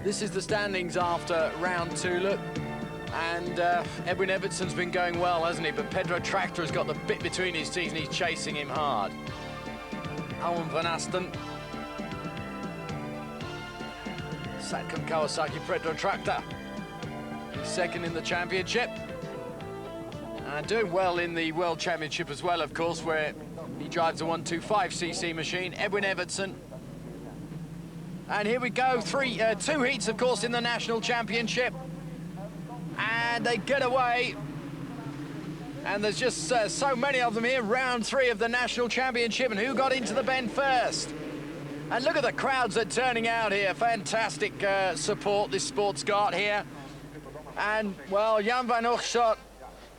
This is the standings after round 2, look. And Edwin Evertson's been going well, hasn't he? But Pedro Tractor has got the bit between his teeth and he's chasing him hard. Alwyn van Asten. Satcom Kawasaki, Pedro Tractor. He's second in the championship. And doing well in the World Championship as well, of course, where he drives a 125cc machine. Edwin Evertson. And here we go, two heats, of course, in the National Championship. And they get away. And there's just so many of them here. Round 3 of the National Championship. And who got into the bend first? And look at the crowds that are turning out here. Fantastic support this sport's got here. And, well, Jan van Oorschot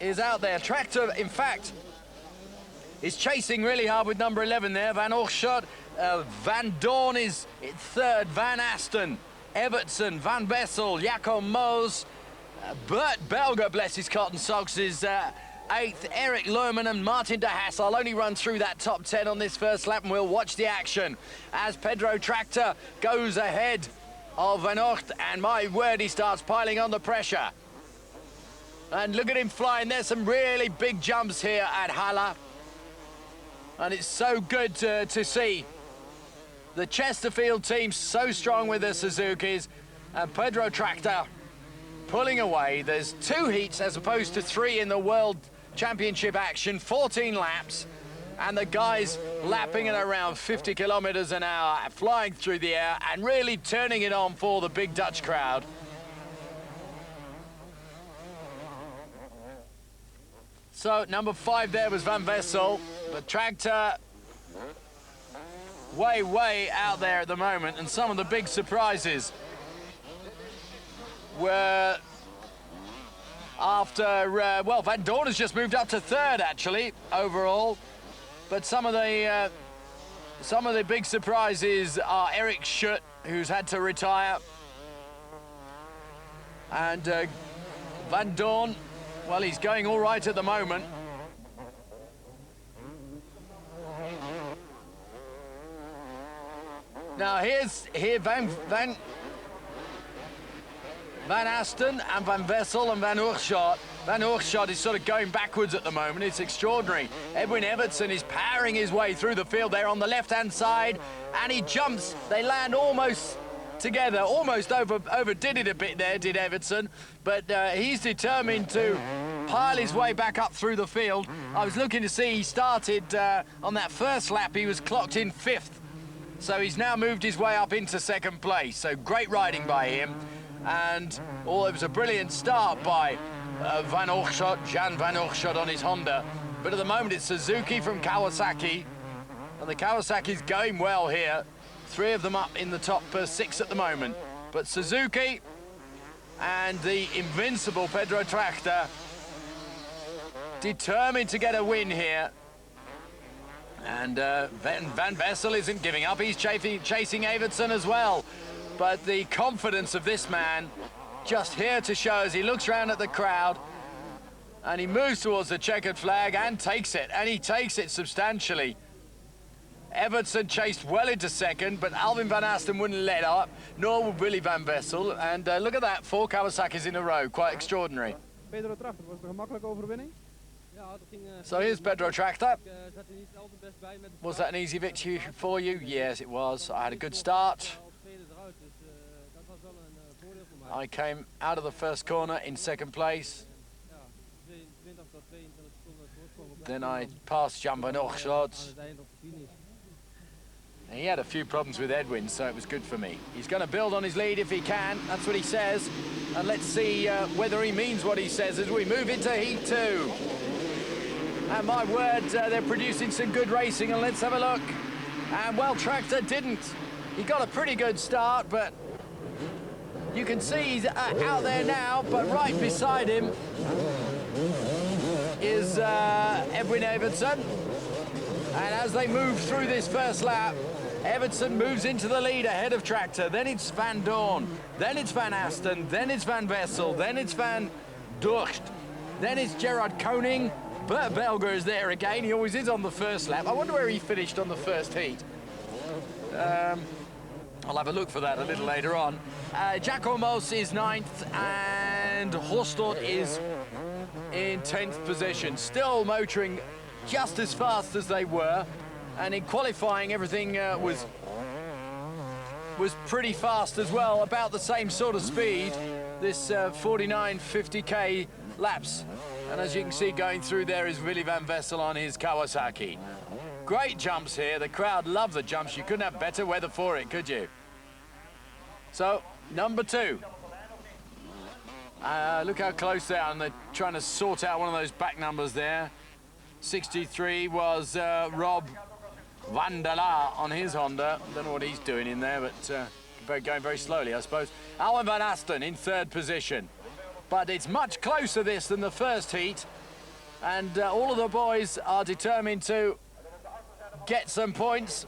is out there. Tractor, in fact, is chasing really hard with number 11 there. Van Oorschot. Van Dorn is third. Van Asten, Evertson, Van Bessel, Jacob Moos. Bert Belger, bless his cotton socks, is 8th. Eric Lohmann and Martin de Haas. I'll only run through that top 10 on this first lap, and we'll watch the action as Pedro Tractor goes ahead of Van Oort, and my word, he starts piling on the pressure. And look at him flying. There's some really big jumps here at Halle. And it's so good to see the Chesterfield team so strong with the Suzukis, and Pedro Tractor pulling away. There's 2 heats as opposed to 3 in the World Championship action, 14 laps, and the guys lapping at around 50 kilometers an hour, flying through the air and really turning it on for the big Dutch crowd. So number 5 there was Van Vessel, but Tractor way out there at the moment, and some of the big surprises were after, well, Van Dorn has just moved up to 3rd actually overall, but some of the big surprises are Eric Schutt, who's had to retire, and Van Dorn, well, he's going all right at the moment. Now here Van Asten and Van Vessel and Van Oorschot. Van Oorschot is sort of going backwards at the moment. It's extraordinary. Edwin Evertson is powering his way through the field there on the left-hand side, and he jumps. They land almost together, almost overdid it a bit there, did Evertson, but he's determined to pile his way back up through the field. I was looking to see, he started on that first lap, he was clocked in 5th. So he's now moved his way up into 2nd place. So great riding by him. And it was a brilliant start by Van Oorschot, Jan Van Oorschot on his Honda. But at the moment it's Suzuki from Kawasaki. And the Kawasaki's going well here. 3 of them up in the top 6 at the moment. But Suzuki and the invincible Pedro Tractor determined to get a win here. And Van Vessel isn't giving up. He's chasing Evertson as well. But the confidence of this man just here to show as he looks round at the crowd and he moves towards the checkered flag and takes it. And he takes it substantially. Evertson chased well into 2nd, but Alwyn van Asten wouldn't let up, nor would Willy van Vessel. And look at that, 4 Kawasaki's in a row. Quite extraordinary. Pedro Tractor, was het een gemakkelijke overwinning? So here's Pedro Tractor. Was that an easy victory for you? Yes, it was. I had a good start. I came out of the first corner in 2nd place. Then I passed Jan Van Oorschot. He had a few problems with Edwin, so it was good for me. He's going to build on his lead if he can. That's what he says. And let's see whether he means what he says as we move into Heat 2. And my word, they're producing some good racing, and let's have a look. And well, Tractor didn't. He got a pretty good start, but you can see he's out there now, but right beside him is Edwin Evertson. And as they move through this first lap, Evertson moves into the lead ahead of Tractor. Then it's Van Dorn, then it's Van Asten, then it's Van Vessel, then it's Van Dorst, then it's Gerard Koning. Bert Belger is there again. He always is on the first lap. I wonder where he finished on the first heat. I'll have a look for that a little later on. Jacomos is 9th and Horstort is in 10th position. Still motoring just as fast as they were. And in qualifying, everything was pretty fast as well, about the same sort of speed, this 49, 50k laps. And as you can see, going through there is Willy van Vessel on his Kawasaki. Great jumps here. The crowd love the jumps. You couldn't have better weather for it, could you? So, number 2. Look how close they are, and they're trying to sort out one of those back numbers there. 63 was Rob van der Laar on his Honda. Don't know what he's doing in there, but going very slowly, I suppose. Alwyn van Asten in 3rd position. But it's much closer this than the first heat, and all of the boys are determined to get some points.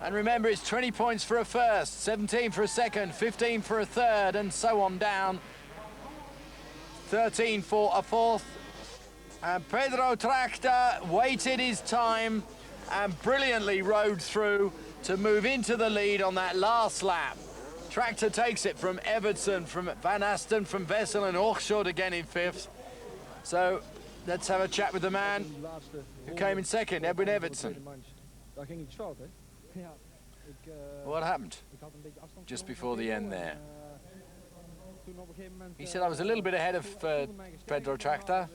And remember, it's 20 points for a first, 17 for a second, 15 for a third, and so on down. 13 for a fourth. And Pedro Tracta waited his time and brilliantly rode through to move into the lead on that last lap. Tracta takes it from Evertson, from Van Asten, from Vessel, and Hochschild again in 5th. So let's have a chat with the man who came in 2nd, Edwin Evertson. What happened just before the end there? He said I was a little bit ahead of Pedro Tracta,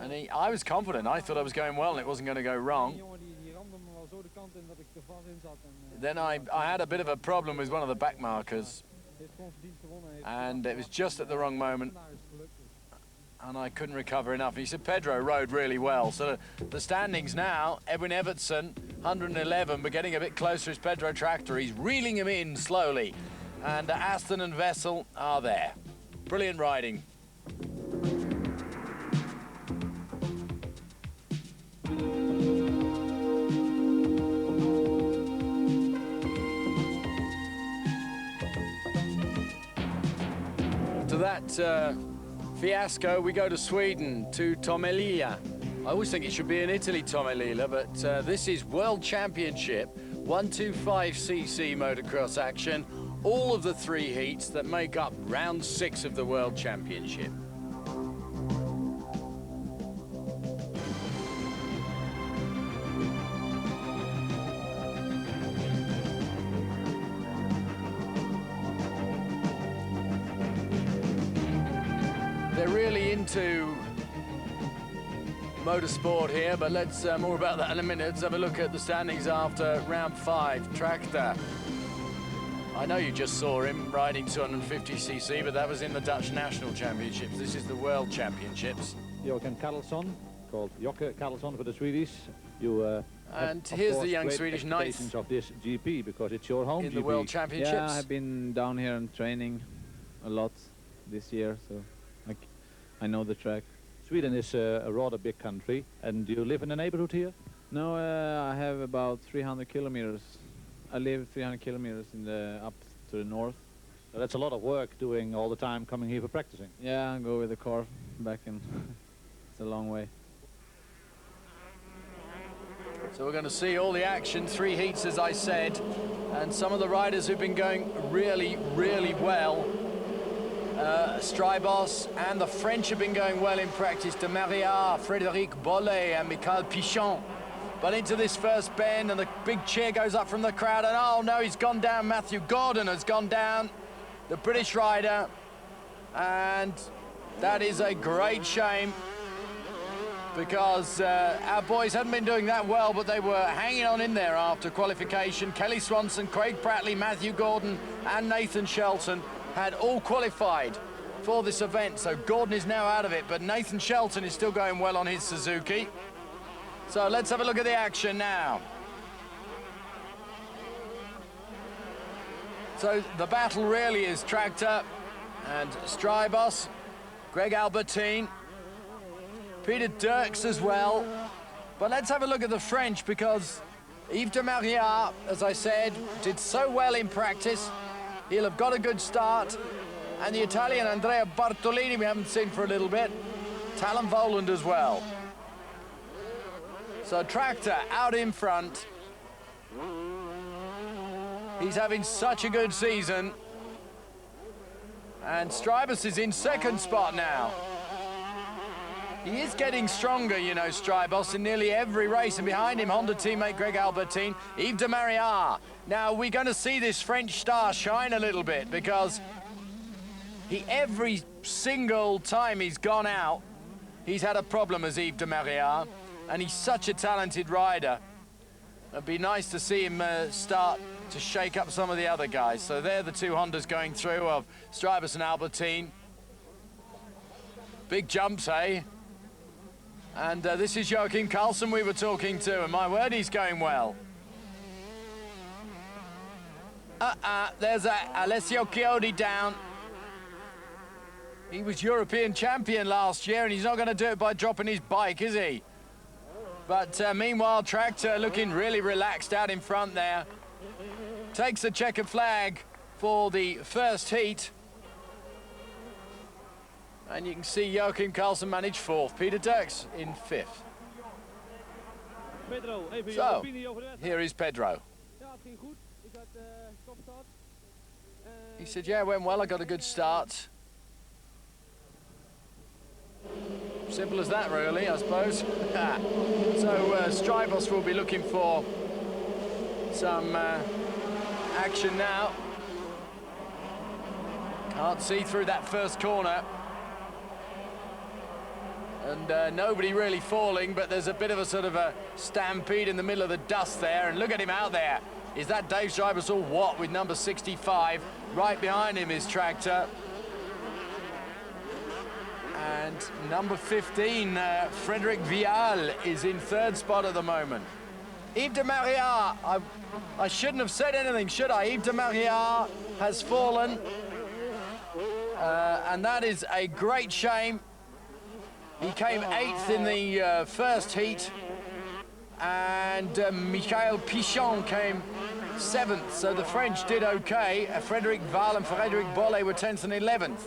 and I was confident. I thought I was going well and it wasn't going to go wrong. Then I had a bit of a problem with one of the back markers, and it was just at the wrong moment, and I couldn't recover enough. And he said Pedro rode really well. So the standings now, Edwin Evertson, 111, but getting a bit closer is Pedro Tracta. He's reeling him in slowly. And Aston and Vessel are there. Brilliant riding. To that fiasco, we go to Sweden, to Tomelilla. I always think it should be in Italy, Tomelilla, but this is World Championship, 125cc motocross action. All of the 3 heats that make up round 6 of the World Championship. They're really into motorsport here, but let's more about that in a minute. Let's have a look at the standings after round 5. Tracta. I know you just saw him riding 250cc, but that was in the Dutch National Championships. This is the World Championships. Jochen Karlsson, called Jocke Karlsson for the Swedish. And here's the young Swedish 9th of this GP, because it's your home in GP. the World Championships. Yeah, I've been down here and training a lot this year, so I know the track. Sweden is a rather big country, and do you live in the neighborhood here? No, I have about 300 kilometers. I live 300 kilometers in up to the north. So that's a lot of work doing all the time coming here for practicing. Yeah, I go with the car back and it's a long way. So we're going to see all the action, 3 heats as I said, and some of the riders who've been going really, really well. Strybos and the French have been going well in practice. De Maria, Frédéric Bollet and Michael Pichon. But into this first bend, and the big cheer goes up from the crowd, and oh no, he's gone down. Matthew Gordon has gone down, the British rider, and that is a great shame, because our boys hadn't been doing that well, but they were hanging on in there after qualification. Kelly Swanson, Craig Pratley, Matthew Gordon and Nathan Shelton had all qualified for this event, so Gordon is now out of it, but Nathan Shelton is still going well on his Suzuki. So let's have a look at the action now. So the battle really is Tracta and Strybos, Greg Albertine, Peter Dirks as well. But let's have a look at the French, because Yves de Maria, as I said, did so well in practice. He'll have got a good start. And the Italian Andrea Bartolini we haven't seen for a little bit. Talon Voland as well. So Tracta out in front. He's having such a good season. And Strybus is in second spot now. He is getting stronger, you know, Strybus, in nearly every race. And behind him, Honda teammate Greg Albertine, Yves de Mariat. Now, we're going to see this French star shine a little bit because every single time he's gone out, he's had a problem as Yves de Mariat. And he's such a talented rider. It'd be nice to see him start to shake up some of the other guys. So they're the two Hondas going through of Strybus and Albertine. Big jumps, eh? And this is Joachim Karlsson we were talking to, and my word, he's going well. There's Alessio Chiodi down. He was European champion last year, and he's not going to do it by dropping his bike, is he? But meanwhile, Tractor looking really relaxed out in front there. Takes the checkered flag for the first heat. And you can see Joachim Karlsson manage fourth. Peter Dirks in fifth. So, here is Pedro. He said, yeah, it went well. I got a good start. Simple as that, really, I suppose. So, Strybus will be looking for some action now. Can't see through that first corner. And nobody really falling, but there's a bit of a sort of a stampede in the middle of the dust there. And look at him out there. Is that Dave Strybus or what with number 65? Right behind him is Tractor. And number 15, Frederic Vial, is in third spot at the moment. Yves de Mariat, I shouldn't have said anything, should I? Yves de Mariat has fallen. And that is a great shame. He came 8th in the first heat. And Michael Pichon came 7th. So the French did okay. Frederic Val and Frederic Bolle were 10th and 11th.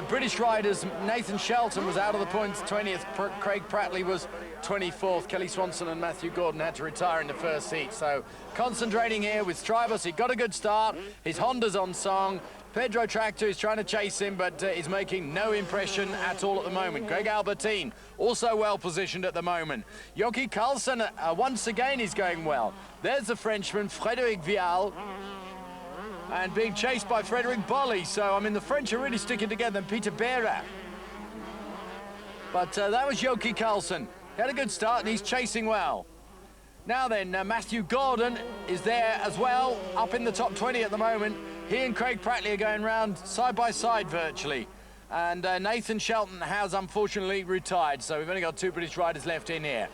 British riders, Nathan Shelton was out of the points 20th. Craig Prattley was 24th. Kelly Swanson and Matthew Gordon had to retire in the first heat. So concentrating here with Strybus. He got a good start. His Honda's on song. Pedro Tractor is trying to chase him, but is making no impression at all at the moment. Greg Albertine also well positioned at the moment. Joachim Karlsson once again is going well. There's the Frenchman, Frederic Vial, and being chased by Frederic Bolle. So, I mean, the French are really sticking together, and Peter Bera. But that was Joachim Karlsson. He had a good start, and he's chasing well. Now then, Matthew Gordon is there as well, up in the top 20 at the moment. He and Craig Prattley are going round side by side virtually. And Nathan Shelton has unfortunately retired, so we've only got two British riders left in here.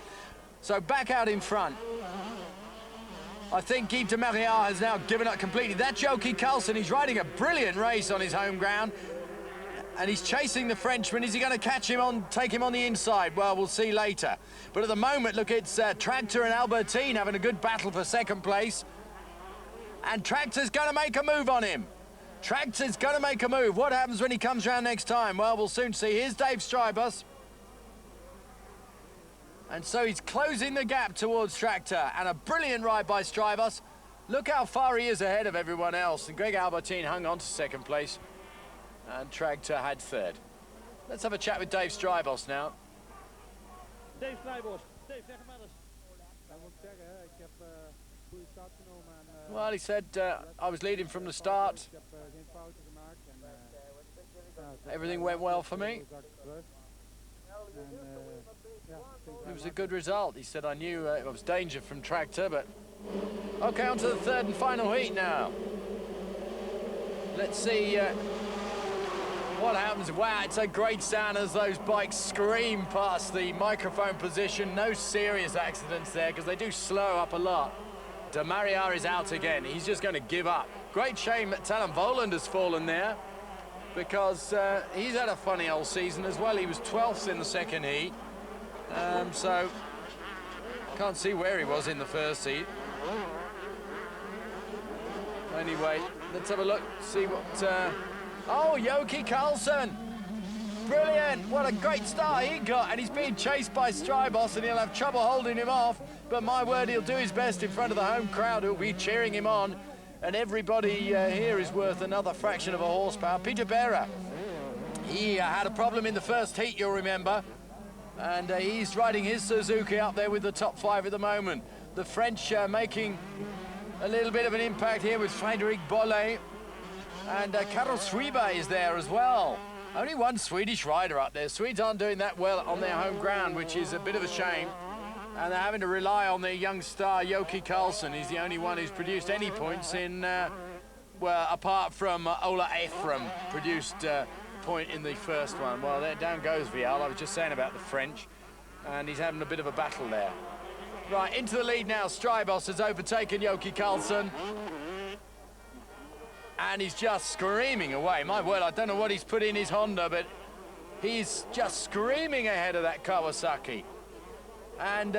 So back out in front. I think Yves de Mariat has now given up completely. That's Joachim Karlsson. He's riding a brilliant race on his home ground. And he's chasing the Frenchman. Is he going to catch him on, take him on the inside? Well, we'll see later. But at the moment, look, it's Tractor and Albertine having a good battle for second place. And Tractor's going to make a move on him. Tractor's going to make a move. What happens when he comes round next time? Well, we'll soon see. Here's Dave Strybus. And so he's closing the gap towards Tractor. And a brilliant ride by Strybus. Look how far he is ahead of everyone else. And Greg Albertine hung on to second place. And Tractor had third. Let's have a chat with Dave Strybus now. Dave Strybus. Dave, zeg maar eens. Dat moet ik zeggen, ik heb goede start genomen. Well, he said, I was leading from the start. Ik heb geen fouten gemaakt. Everything went well for me. It was a good result. He said, I knew it was danger from Tractor, but... Okay, on to the third and final heat now. Let's see what happens. Wow, it's a great sound as those bikes scream past the microphone position. No serious accidents there, because they do slow up a lot. De Mariat is out again. He's just going to give up. Great shame that Talon Voland has fallen there, because he's had a funny old season as well. He was 12th in the second heat. So, can't see where he was in the first heat. Anyway, let's have a look, see what... Oh, Joachim Karlsson! Brilliant! What a great start he got, and he's being chased by Strybus, and he'll have trouble holding him off. But my word, he'll do his best in front of the home crowd who'll be cheering him on. and everybody here is worth another fraction of a horsepower. Peter Berra, he had a problem in the first heat, you'll remember, and he's riding his Suzuki up there with the top 5 at the moment. The French making a little bit of an impact here with Frédéric Bollet, and Karol Swiba is there as well. Only one Swedish rider up there. Swedes aren't doing that well on their home ground, which is a bit of a shame. And they're having to rely on their young star, Jocke Karlsson. He's the only one who's produced any points in, well, apart from Ola Ephraim, produced point in the first one. Well, there down goes Vial. I was just saying about the French, and he's having a bit of a battle there. Right, into the lead now. Strybos has overtaken Jocke Karlsson. And he's just screaming away. My word, I don't know what he's put in his Honda, but he's just screaming ahead of that Kawasaki. And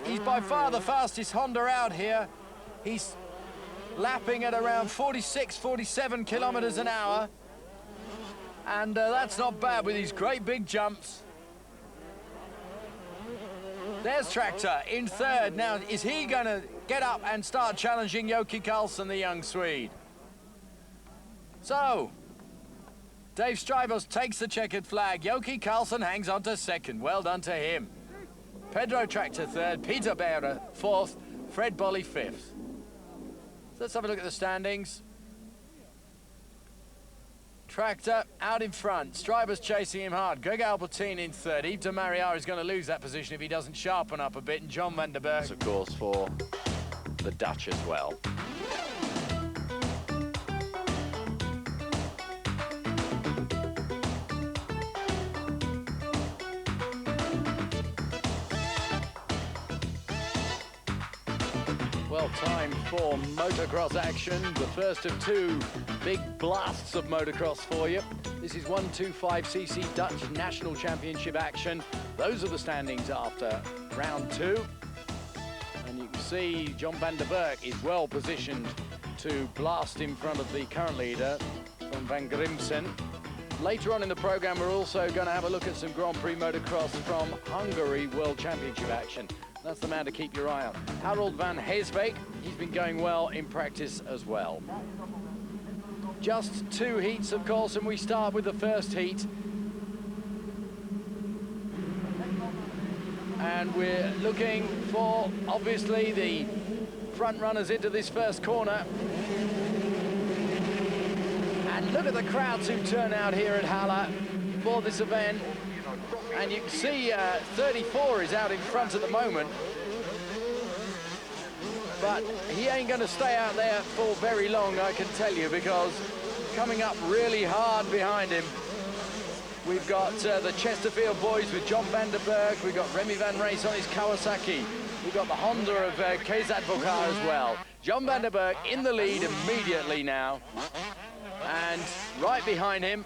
he's by far the fastest Honda out here. He's lapping at around 46, 47 kilometers an hour. And that's not bad with these great big jumps. There's Tractor in third. Now, is he going to get up and start challenging Jocke Karlsson, the young Swede? So, Dave Strybos takes the checkered flag. Jocke Karlsson hangs on to second. Well done to him. Pedro Tractor third, Peter Berra fourth, Fred Bolli fifth. So let's have a look at the standings. Tractor out in front. Strybos chasing him hard. Greg Albertine in third. Yves de Mariar is going to lose that position if he doesn't sharpen up a bit. And John van der Berg, of course, for the Dutch as well. Well, time for motocross action. The first of 2 big blasts of motocross for you. This is 125cc Dutch National Championship action. Those are the standings after round 2. And you can see John van der Berg is well positioned to blast in front of the current leader from Van Grimsen. Later on in the program, we're also going to have a look at some Grand Prix motocross from Hungary World Championship action. That's the man to keep your eye on. Harold van Heesbeek, he's been going well in practice as well. Just 2 heats, of course, and we start with the first heat. And we're looking for, obviously, the front runners into this first corner. And look at the crowds who turn out here at Halle for this event. And you can see 34 is out in front at the moment. But he ain't going to stay out there for very long, I can tell you, because coming up really hard behind him, we've got the Chesterfield boys with John van der Berg. We've got Remy van Race on his Kawasaki. We've got the Honda of Kees Advocaat as well. John van der Berg in the lead immediately now. And right behind him,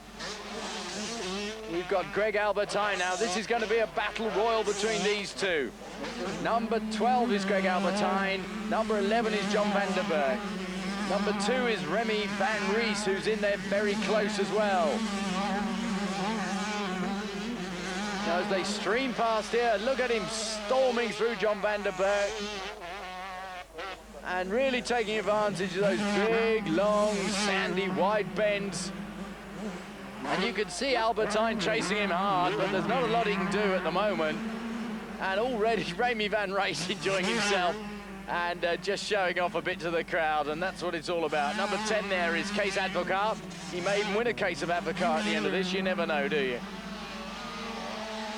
we've got Greg Albertine. Now, this is going to be a battle royal between these two. Number 12 is Greg Albertine. Number 11 is John van der Berg. Number 2 is Remy van Ries, who's in there very close as well. Now, as they stream past here, look at him storming through John van der Berg. And really taking advantage of those big, long, sandy, wide bends. And you can see Albertine chasing him hard, but there's not a lot he can do at the moment. And already Remy van Race enjoying himself and just showing off a bit to the crowd, and that's what it's all about. Number 10 there is Kees Advocaat. He may even win a case of Advocaat at the end of this, you never know, do you?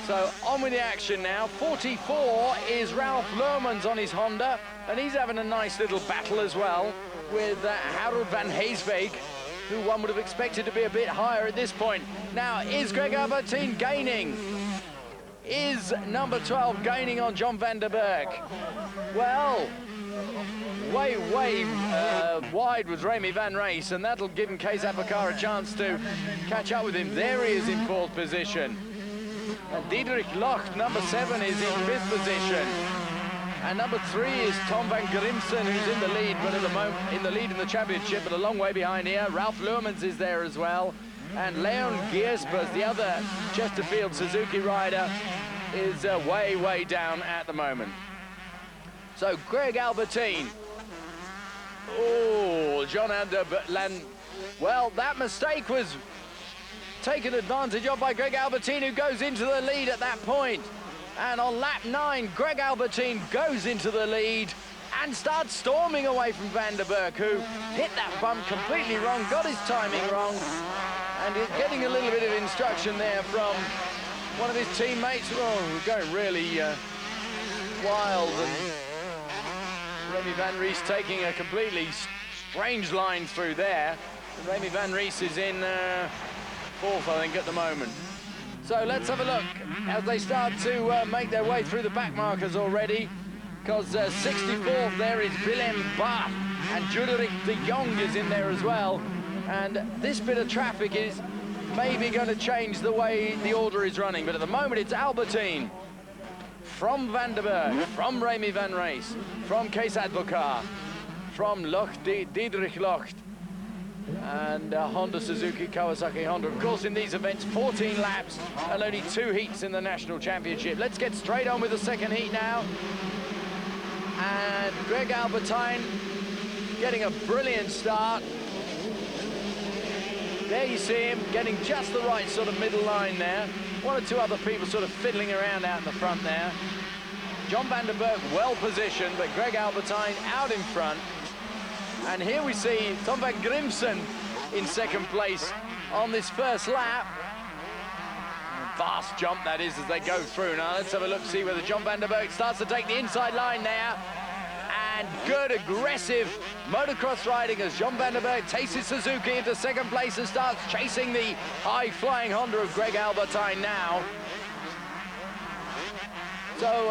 So on with the action now. 44 is Ralph Lermans on his Honda, and he's having a nice little battle as well with Harold van Heesbeek, who one would have expected to be a bit higher at this point. Now, is Greg Albertine gaining? Is number 12 gaining on John van der Berg? Well, way wide was Remy van Race, and that'll give him Kees Advocaat a chance to catch up with him. There he is in 4th position. And Diederik Locht, number 7, is in 5th position. And number 3 is Tom van Grimsen, who's in the lead, but at the moment in the lead in the championship, but a long way behind here. Ralph Lermans is there as well. And Leon Giersbers, the other Chesterfield Suzuki rider, is way down at the moment. So Greg Albertine Oh, well, that mistake was taken advantage of by Greg Albertine, who goes into the lead at that point. And on lap 9, Greg Albertine goes into the lead and starts storming away from Van der Berg, who hit that bump completely wrong, got his timing wrong, and is getting a little bit of instruction there from one of his teammates. Oh, going really wild, and Remy Van Ries taking a completely strange line through there. And Remy Van Ries is in 4th, I think, at the moment. So let's have a look as they start to make their way through the back markers already, because 64th there is Willem Bath, and Juderik de Jong is in there as well. And this bit of traffic is maybe going to change the way the order is running, but at the moment it's Albertine, from Van der Berg, from Remy Van Ries, from Kees Advocaat, from Diederik Locht, and Honda, Suzuki, Kawasaki, Honda. Of course, in these events, 14 laps and only 2 heats in the National Championship. Let's get straight on with the second heat now. And Greg Albertine getting a brilliant start. There you see him getting just the right sort of middle line there. 1 or 2 other people sort of fiddling around out in the front there. John Van der Berg well positioned, but Greg Albertine out in front. And here we see Tom van Grimsen in 2nd place on this first lap. Vast jump that is as they go through. Now let's have a look, see whether John Van der Berg starts to take the inside line there. And good aggressive motocross riding as John Van der Berg takes his Suzuki into 2nd place and starts chasing the high-flying Honda of Greg Albertine now. So,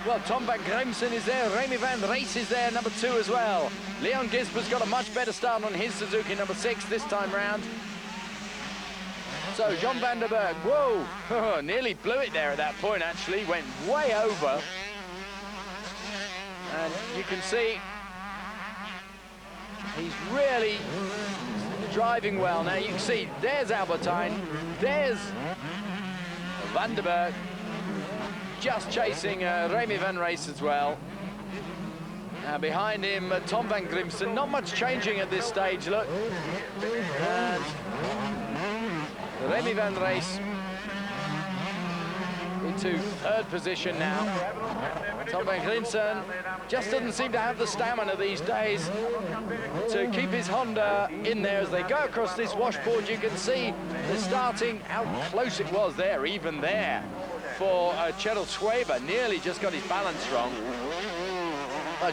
well, Tom van Grimsen is there, Remy Van Ries is there, number 2 as well. Leon Gisbert's got a much better start on his Suzuki, number 6 this time round. So, John Van der Berg, whoa, nearly blew it there at that point, actually, went way over. And you can see he's really driving well. Now, you can see there's Albertine, there's Van der Berg, just chasing Remy Van Ries as well. Behind him, Tom van Grimsen. Not much changing at this stage, look. And Remy Van Ries into 3rd position now. Tom van Grimsen just doesn't seem to have the stamina these days to keep his Honda in there as they go across this washboard. You can see the starting, how close it was there, even there, for Cheryl Schwaber. Nearly just got his balance wrong.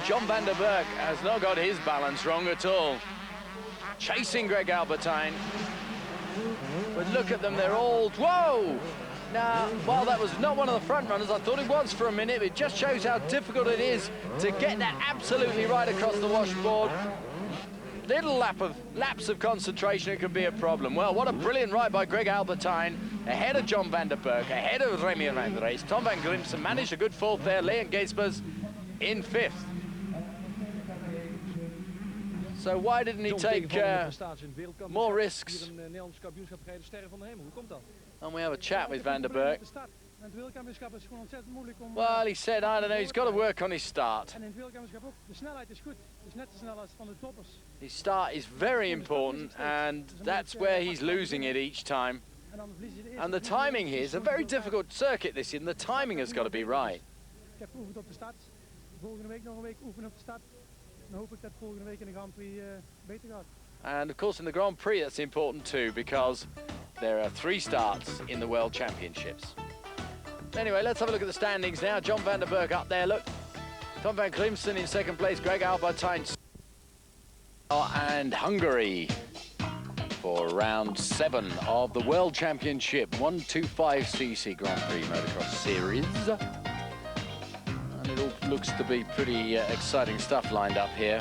John Van der Berg has not got his balance wrong at all. Chasing Greg Albertine. But look at them, they're all, whoa! Now, while that was not one of the front runners, I thought it was for a minute. It just shows how difficult it is to get that absolutely right across the washboard. Little lapse of concentration, it could be a problem. Well, what a brilliant ride by Greg Albertine, ahead of John Van der Berg, ahead of Remy Van Ries. Tom van Grimsen managed a good 4th there. Leon Gisbers in 5th. So why didn't he take more risks? And we have a chat with Van der Berg. Well, he said, I don't know, he's got to work on his start. His start is very important, and that's where he's losing it each time. And the timing here is a very difficult circuit, this, and the timing has got to be right. And of course in the Grand Prix that's important too, because there are 3 starts in the World Championships. Anyway, let's have a look at the standings now. John Van der Berg up there, look. Tom van Grimsen in 2nd place, Greg Albertine and Hungary for round 7 of the World Championship 125cc Grand Prix Motocross Series. And it all looks to be pretty exciting stuff lined up here.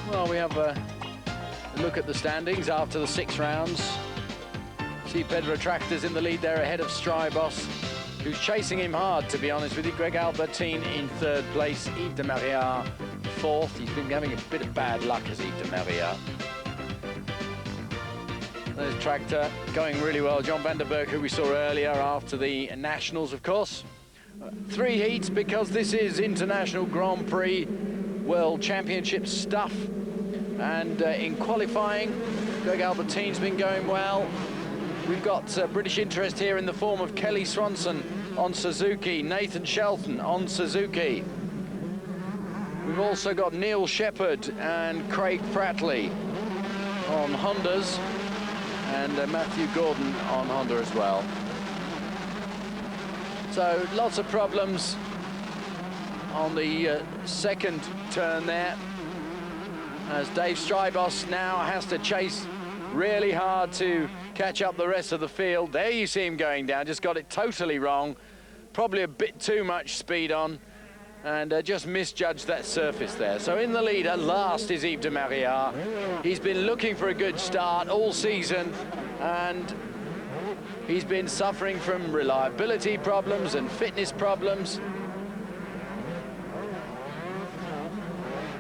Well, we have a look at the standings after the 6 rounds. See Pedro Tractors in the lead there ahead of Strybos. who's chasing him hard, to be honest with you. Greg Albertine in third place, Yves de Maria fourth. He's been having a bit of bad luck as Yves de Maria. There's Tractor going really well. John van der Berg, who we saw earlier after the Nationals, of course. 3 heats because this is International Grand Prix World Championship stuff. And in qualifying, Greg Albertine's been going well. We've got British interest here in the form of Kelly Swanson on Suzuki, Nathan Shelton on Suzuki. We've also got Neil Shepherd and Craig Prattley on Hondas, and Matthew Gordon on Honda as well. So lots of problems on the second turn there, as Dave Strybos now has to chase really hard to catch up the rest of the field. There you see him going down, just got it totally wrong, probably a bit too much speed on, and just misjudged that surface there. So in the leader, last is Yves de Maria. He's been looking for a good start all season, and he's been suffering from reliability problems and fitness problems.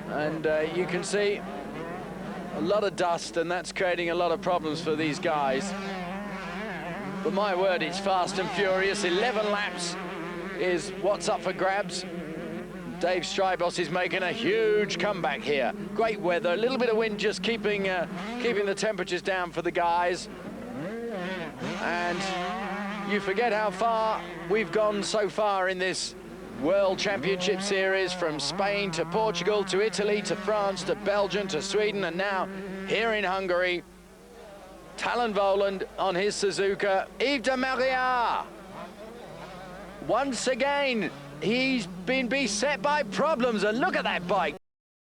And you can see a lot of dust, and that's creating a lot of problems for these guys. But my word, it's fast and furious. 11 laps is what's up for grabs. Dave Strybos is making a huge comeback here. Great weather, a little bit of wind just keeping the temperatures down for the guys. And you forget how far we've gone so far in this World Championship Series, from Spain to Portugal to Italy to France to Belgium to Sweden, and now here in Hungary. Talon Voland on his Suzuka. Yves de Maria, once again, he's been beset by problems, and look at that bike.